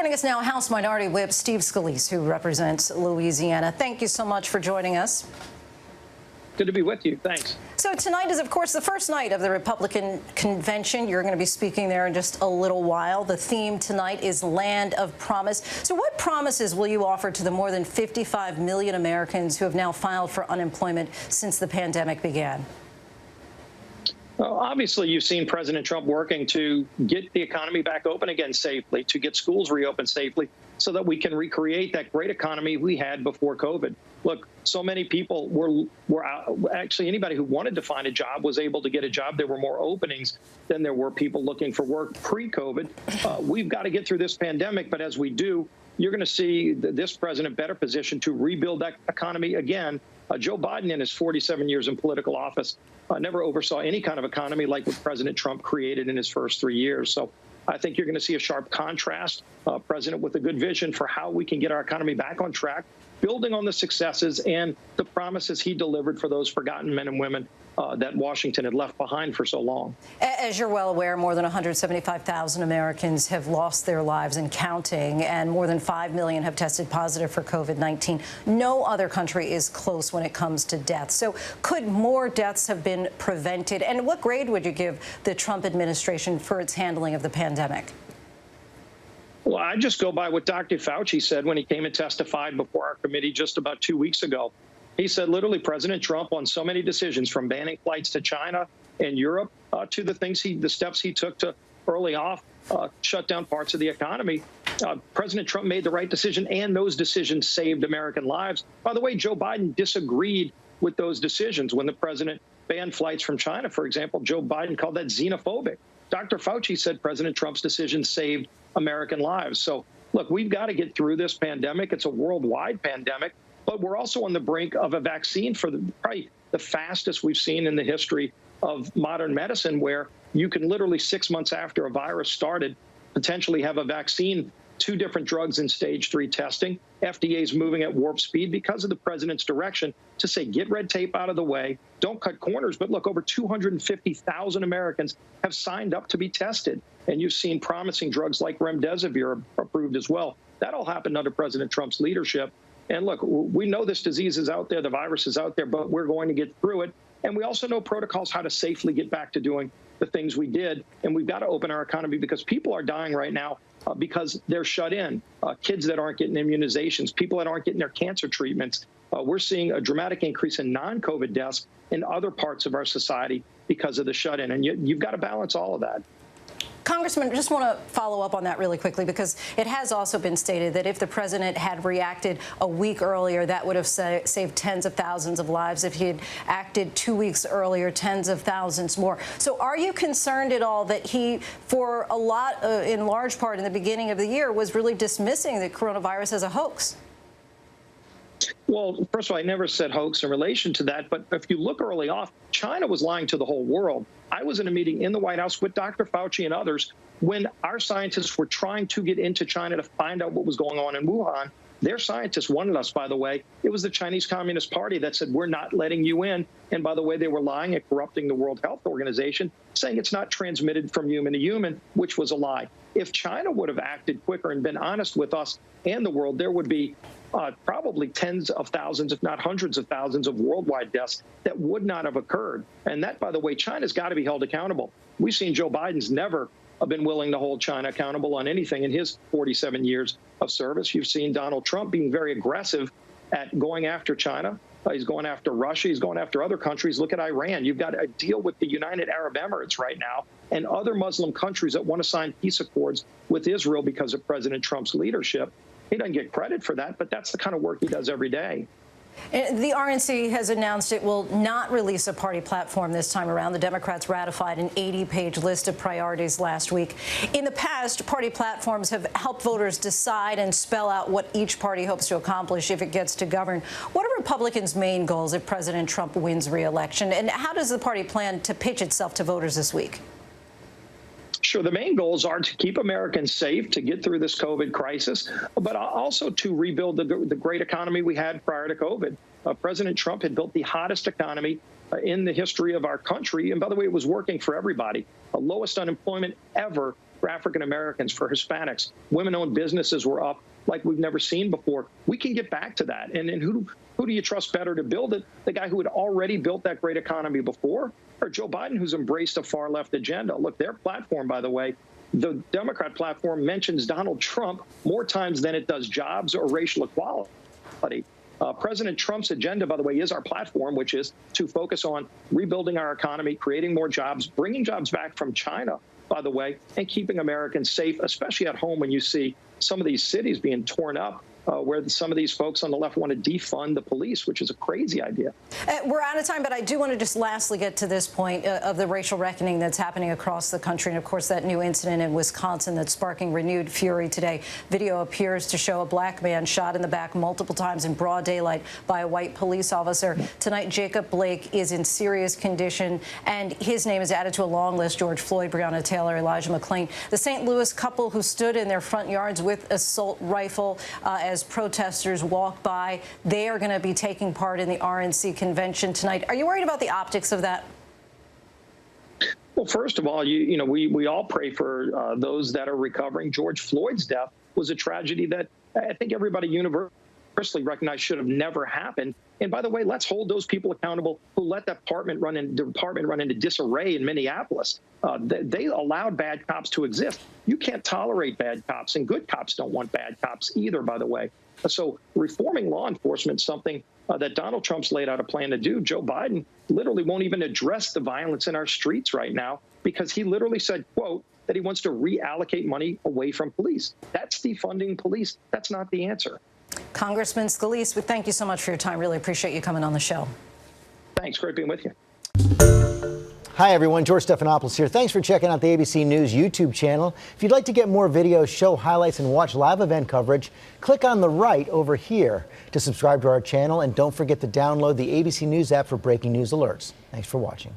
Joining us now, House Minority Whip Steve Scalise, who represents Louisiana. Thank you so much for joining us. Good to be with you. Thanks. So tonight is, of course, the first night of the Republican convention. You're going to be speaking there in just a little while. The theme tonight is Land of Promise. So what promises will you offer to the more than 55 million Americans who have now filed for unemployment since the pandemic began? Well, obviously, you've seen President Trump working to get the economy back open again safely, to get schools reopened safely, so that we can recreate that great economy we had before COVID. Look, so many people were out. Actually, anybody who wanted to find a job was able to get a job. There were more openings than there were people looking for work pre-COVID. We've got to get through this pandemic, but as we do, you're going to see this president better positioned to rebuild that economy again. Joe Biden, in his 47 years in political office, never oversaw any kind of economy like what President Trump created in his first 3 years. So I think you're going to see a sharp contrast, president with a good vision for how we can get our economy back on track, building on the successes and the promises he delivered for those forgotten men and women that Washington had left behind for so long. As you're well aware, more than 175,000 Americans have lost their lives and counting, and more than 5 million have tested positive for COVID-19. No other country is close when it comes to deaths. So could more deaths have been prevented? And what grade would you give the Trump administration for its handling of the pandemic? Well, I just go by what Dr. Fauci said when he came and testified before our committee just about 2 weeks ago. He said literally President Trump on so many decisions, from banning flights to China and Europe to the steps he took to early off shut down parts of the economy. President Trump made the right decision, and those decisions saved American lives. By the way, Joe Biden disagreed with those decisions. When the president banned flights from China, for example, Joe Biden called that xenophobic. Dr. Fauci said President Trump's decision saved American lives. So, look, we've got to get through this pandemic. It's a worldwide pandemic, but we're also on the brink of a vaccine for probably the fastest we've seen in the history of modern medicine, where you can literally 6 months after a virus started potentially have a vaccine. 2 different drugs in stage 3 testing. FDA is moving at warp speed because of the president's direction to say, get red tape out of the way, don't cut corners. But look, over 250,000 Americans have signed up to be tested. And you've seen promising drugs like remdesivir approved as well. That all happened under President Trump's leadership. And look, we know this disease is out there, the virus is out there, but we're going to get through it. And we also know protocols how to safely get back to doing the things we did. And we've got to open our economy because people are dying right now because they're shut in. Kids that aren't getting immunizations, people that aren't getting their cancer treatments. We're seeing a dramatic increase in non-COVID deaths in other parts of our society because of the shut-in. And you've got to balance all of that. Congressman, just want to follow up on that really quickly, because it has also been stated that if the president had reacted a week earlier, that would have saved tens of thousands of lives. If he had acted 2 weeks earlier, tens of thousands more. So are you concerned at all that he, for a lot, in large part in the beginning of the year, was really dismissing the coronavirus as a hoax? Well, first of all, I never said hoax in relation to that. But if you look early off, China was lying to the whole world. I was in a meeting in the White House with Dr. Fauci and others when our scientists were trying to get into China to find out what was going on in Wuhan. Their scientists wanted us, by the way. It was the Chinese Communist Party that said, we're not letting you in. And by the way, they were lying and corrupting the World Health Organization, saying it's not transmitted from human to human, which was a lie. If China would have acted quicker and been honest with us and the world, there would be probably tens of thousands, if not hundreds of thousands of worldwide deaths that would not have occurred. And that, by the way, China's got to be held accountable. We've seen Joe Biden's never been willing to hold China accountable on anything in his 47 years of service. You've seen Donald Trump being very aggressive at going after China. He's going after Russia. He's going after other countries. Look at Iran. You've got a deal with the United Arab Emirates right now and other Muslim countries that want to sign peace accords with Israel because of President Trump's leadership. He doesn't get credit for that, but that's the kind of work he does every day. The RNC has announced it will not release a party platform this time around. The Democrats ratified an 80-page list of priorities last week. In the past, party platforms have helped voters decide and spell out what each party hopes to accomplish if it gets to govern. What are Republicans' main goals if President Trump wins re-election? And how does the party plan to pitch itself to voters this week? Sure. The main goals are to keep Americans safe, to get through this COVID crisis, but also to rebuild the great economy we had prior to COVID. President Trump had built the hottest economy in the history of our country. And by the way, it was working for everybody. The lowest unemployment ever for African Americans, for Hispanics. Women-owned businesses were up like we've never seen before. We can get back to that. And who do you trust better to build it? The guy who had already built that great economy before, or Joe Biden, who's embraced a far-left agenda? Look, their platform, by the way, the Democrat platform mentions Donald Trump more times than it does jobs or racial equality. President Trump's agenda, by the way, is our platform, which is to focus on rebuilding our economy, creating more jobs, bringing jobs back from China, by the way, and keeping Americans safe, especially at home when you see some of these cities being torn up, where some of these folks on the left want to defund the police, which is a crazy idea. We're out of time, but I do want to just lastly get to this point of the racial reckoning that's happening across the country. And, of course, that new incident in Wisconsin that's sparking renewed fury today. Video appears to show a black man shot in the back multiple times in broad daylight by a white police officer. Tonight, Jacob Blake is in serious condition, and his name is added to a long list. George Floyd, Breonna Taylor, Elijah McClain. The St. Louis couple who stood in their front yards with assault rifle as protesters walk by. They are going to be taking part in the RNC convention tonight. Are you worried about the optics of that? Well, first of all, we all pray for those that are recovering. George Floyd's death was a tragedy that I think everybody universally recognized should have never happened. And by the way, let's hold those people accountable who let that department run into disarray in Minneapolis. They allowed bad cops to exist. You can't tolerate bad cops, and good cops don't want bad cops either, by the way. So reforming law enforcement is something that Donald Trump's laid out a plan to do. Joe Biden literally won't even address the violence in our streets right now because he literally said, quote, that he wants to reallocate money away from police. That's defunding police. That's not the answer. Congressman Scalise, we thank you so much for your time. Really appreciate you coming on the show. Thanks. Great being with you. Hi, everyone. George Stephanopoulos here. Thanks for checking out the ABC News YouTube channel. If you'd like to get more videos, show highlights, and watch live event coverage, click on the right over here to subscribe to our channel. And don't forget to download the ABC News app for breaking news alerts. Thanks for watching.